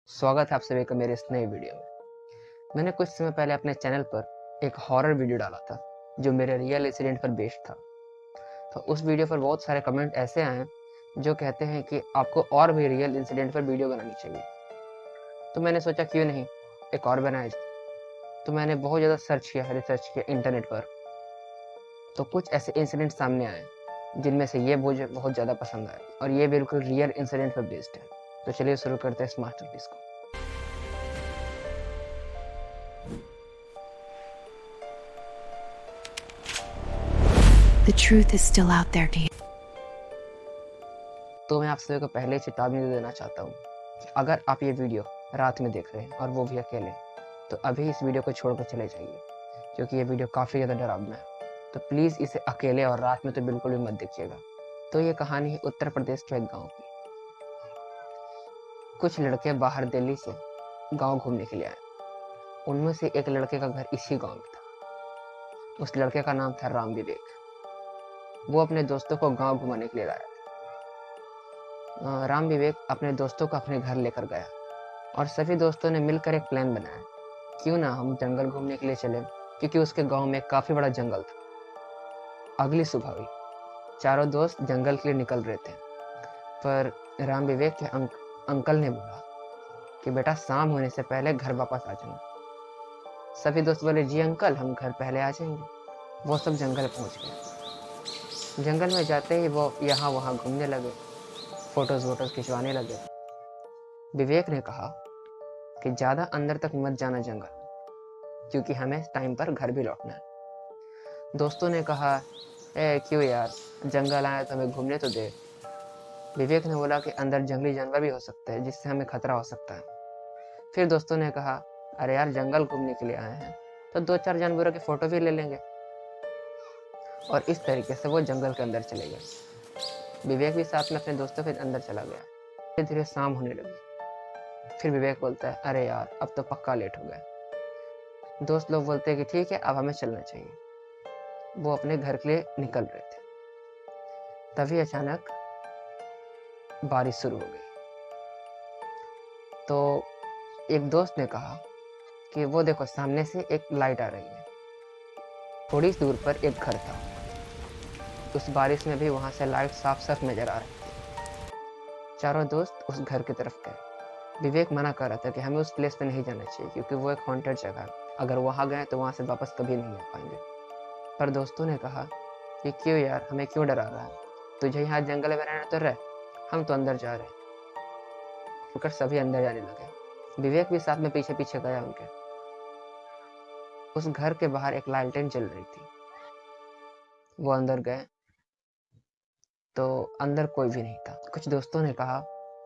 स्वागत है आप सभी का मेरे इस नए वीडियो में। मैंने कुछ समय पहले अपने चैनल पर एक हॉरर वीडियो डाला था जो मेरे रियल इंसिडेंट पर बेस्ड था। तो उस वीडियो पर बहुत सारे कमेंट ऐसे आए हैं जो कहते हैं कि आपको और भी रियल इंसिडेंट पर वीडियो बनानी चाहिए। तो मैंने सोचा क्यों नहीं एक और बनाया जाए। तो मैंने बहुत ज़्यादा रिसर्च किया इंटरनेट पर। तो कुछ ऐसे इंसिडेंट सामने आए जिनमें से ये मुझे बहुत ज़्यादा पसंद आया और ये बिल्कुल रियल इंसिडेंट पर बेस्ड है। तो चलिए शुरू करते हैं इस मास्टरपीस को। The truth is still out there, Dan. तो मैं आप सभी को पहले ही चेतावनी दे देना चाहता हूँ कि अगर आप ये वीडियो रात में देख रहे हैं और वो भी अकेले, तो अभी इस वीडियो को छोड़कर चले जाइए क्योंकि ये वीडियो काफ़ी ज़्यादा डरावना है। तो प्लीज़ इसे अकेले और रात में तो बिल्कुल भी मत देखिएगा। तो ये कहानी है उत्तर प्रदेश के एक गाँव की। कुछ लड़के बाहर दिल्ली से गाँव घूमने के लिए आए। उनमें से एक लड़के का घर इसी गाँव में था। उस लड़के का नाम था राम विवेक। वो अपने दोस्तों को गाँव घुमाने के लिए लाया। राम विवेक अपने दोस्तों को अपने घर लेकर गया और सभी दोस्तों ने मिलकर एक प्लान बनाया, क्यों ना हम जंगल घूमने के लिए चले, क्योंकि उसके गांव में काफी बड़ा जंगल था। अगली सुबह हुई, चारों दोस्त जंगल के लिए निकल रहे थे, पर राम विवेक के अंकल ने बोला कि बेटा शाम होने से पहले घर वापस आ जाना। सभी दोस्त बोले जी अंकल, हम घर पहले आ जाएंगे। वो सब जंगल पहुंच गए। जंगल में जाते ही वो यहाँ वहाँ घूमने लगे, फोटोज खिंचवाने लगे। विवेक ने कहा कि ज्यादा अंदर तक मत जाना जंगल, क्योंकि हमें टाइम पर घर भी लौटना है। दोस्तों ने कहा क्यों यार, जंगल आया तो हमें घूमने तो दे। विवेक ने बोला कि अंदर जंगली जानवर भी हो सकते हैं जिससे हमें खतरा हो सकता है। फिर दोस्तों ने कहा अरे यार, जंगल घूमने के लिए आए हैं तो 2-4 जानवरों की फोटो भी ले लेंगे। और इस तरीके से वो जंगल के अंदर चले गए। विवेक भी साथ में अपने दोस्तों के अंदर चला गया। धीरे धीरे शाम होने लगी। फिर विवेक बोलता है अरे यार, अब तो पक्का लेट हो गया। दोस्त लोग बोलते हैं कि ठीक है, अब हमें चलना चाहिए। वो अपने घर के लिए निकल रहे थे, तभी अचानक बारिश शुरू हो गई। तो एक दोस्त ने कहा कि वो देखो, सामने से एक लाइट आ रही है। थोड़ी दूर पर एक घर था। उस बारिश में भी वहां से लाइट साफ साफ नजर आ रही थी। चारों दोस्त उस घर की तरफ गए। विवेक मना कर रहा था कि हमें उस प्लेस पे नहीं जाना चाहिए क्योंकि वो एक हॉन्टेड जगह है, अगर वहां गए तो वहां से वापस कभी नहीं आ पाएंगे। पर दोस्तों ने कहा कि क्यों यार, हमें क्यों डरा रहा है, तुझे यहाँ जंगल में रहना तो रह, हम तो अंदर जा रहे हैं। फिर सभी अंदर जाने लगे। विवेक भी साथ में पीछे पीछे गया उनके। उस घर के बाहर एक लालटेन जल रही थी। वो अंदर गए तो अंदर कोई भी नहीं था। कुछ दोस्तों ने कहा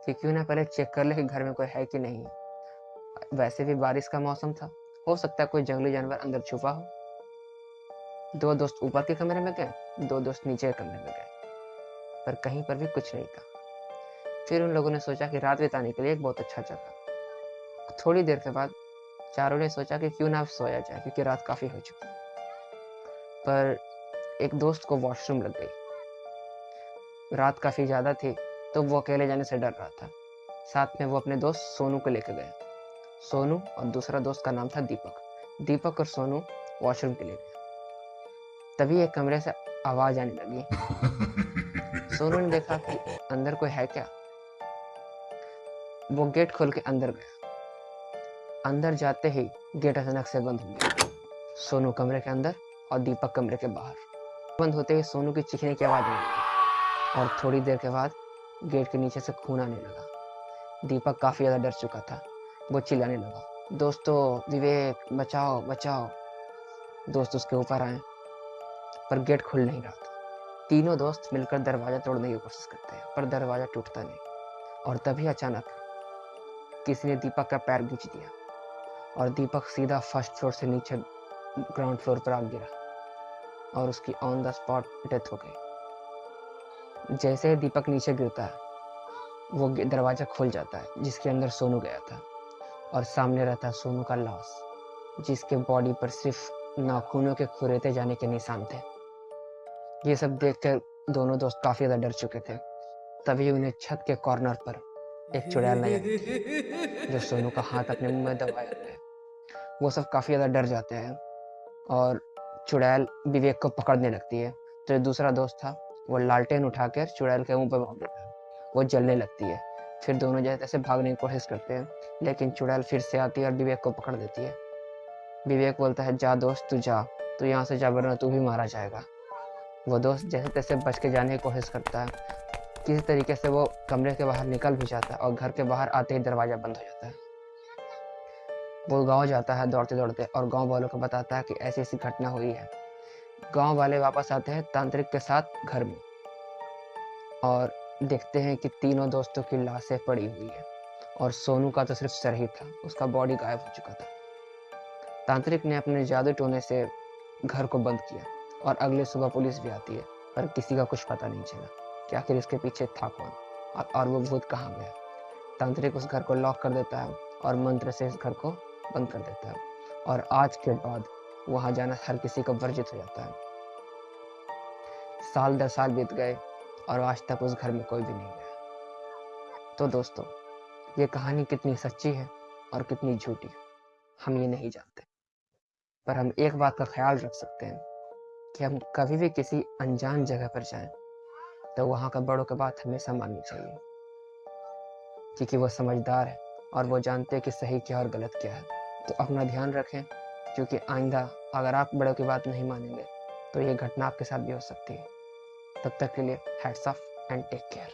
कि क्यों ना पहले चेक कर ले कि घर में कोई है कि नहीं। वैसे भी बारिश का मौसम था, हो सकता है कोई जंगली जानवर अंदर छुपा हो। 2 दोस्त ऊपर के कमरे में गए, 2 दोस्त नीचे के कमरे में गए, पर कहीं पर भी कुछ नहीं था। फिर उन लोगों ने सोचा कि रात बिताने के लिए एक बहुत अच्छा जगह। थोड़ी देर के बाद चारों ने सोचा कि क्यों ना सोया जाए क्योंकि रात काफी हो चुकी। पर एक दोस्त को वॉशरूम लग गई। रात काफी ज्यादा थी तो वो अकेले जाने से डर रहा था। साथ में वो अपने दोस्त सोनू को लेकर गए। सोनू और दूसरा दोस्त का नाम था दीपक। दीपक और सोनू वॉशरूम के लिए गए। तभी एक कमरे से आवाज आने लगी। सोनू ने देखा कि अंदर कोई है क्या। वो गेट खोल के अंदर गया। अंदर जाते ही गेट अचानक से बंद हो गया। सोनू कमरे के अंदर और दीपक कमरे के बाहर। बंद होते ही सोनू की चीखने की आवाज आने लगी और थोड़ी देर के बाद गेट के नीचे से खून आने लगा। दीपक काफी ज्यादा डर चुका था। वो चिल्लाने लगा, दोस्तों, विवेक बचाओ बचाओ। दोस्त उसके ऊपर आए पर गेट खुल नहीं रहा था। तीनों दोस्त मिलकर दरवाजा तोड़ने की कोशिश करते हैं पर दरवाजा टूटता नहीं। और तभी अचानक किसी ने दीपक का पैर खींच दिया और दीपक सीधा फर्स्ट फ्लोर से नीचे ग्राउंड फ्लोर पर आ गिरा और उसकी ऑन द स्पॉट डेथ हो गई। जैसे ही दीपक नीचे गिरता है, वो दरवाजा खुल जाता है जिसके अंदर सोनू गया था और सामने रहता है सोनू का लाश, जिसके बॉडी पर सिर्फ नाखूनों के खुरेते जाने के निशान थे। ये सब देखकर दोनों दोस्त काफी ज्यादा डर चुके थे। तभी उन्हें छत के कॉर्नर पर एक चुड़ैल नजर आती है जो सोनू का हाथ अपने मुंह में दबाए हुए है। वो सब काफ़ी ज़्यादा डर जाते हैं और चुड़ैल विवेक को पकड़ने लगती है। तो जो दूसरा दोस्त था वो लालटेन उठाकर चुड़ैल के मुंह पर मार देता है। वो जलने लगती है। फिर दोनों जैसे तैसे भागने की कोशिश करते हैं, लेकिन चुड़ैल फिर से आती है और विवेक को पकड़ देती है। विवेक बोलता है, जा दोस्त तू जा, तू यहाँ से जा वरना तू भी मारा जाएगा। वो दोस्त जैसे तैसे बच के जाने की कोशिश करता है। किसी तरीके से वो कमरे के बाहर निकल भी जाता है और घर के बाहर आते ही दरवाज़ा बंद हो जाता है। वो गांव जाता है दौड़ते दौड़ते और गांव वालों को बताता है कि ऐसी ऐसी घटना हुई है। गांव वाले वापस आते हैं तांत्रिक के साथ घर में और देखते हैं कि तीनों दोस्तों की लाशें पड़ी हुई है और सोनू का तो सिर्फ सर ही था, उसका बॉडी गायब हो चुका था। तांत्रिक ने अपने जादू टोने से घर को बंद किया और अगले सुबह पुलिस भी आती है, पर किसी का कुछ पता नहीं चला कि आखिर इसके पीछे था कौन और वो भूत कहाँ गया। तांत्रिक उस घर को लॉक कर देता है और मंत्र से इस घर को बंद कर देता है और आज के बाद वहां जाना हर किसी को वर्जित हो जाता है। साल दर साल बीत गए और आज तक उस घर में कोई भी नहीं गया। तो दोस्तों, ये कहानी कितनी सच्ची है और कितनी झूठी हम ये नहीं जानते, पर हम एक बात का ख्याल रख सकते हैं कि हम कभी भी किसी अनजान जगह पर जाएं तो वहाँ का बड़ों की बात हमेशा माननी चाहिए, क्योंकि वो समझदार है और वो जानते हैं कि सही क्या और गलत क्या है। तो अपना ध्यान रखें, क्योंकि आइंदा अगर आप बड़ों की बात नहीं मानेंगे तो ये घटना आपके साथ भी हो सकती है। तब तक के लिए hats off and take care.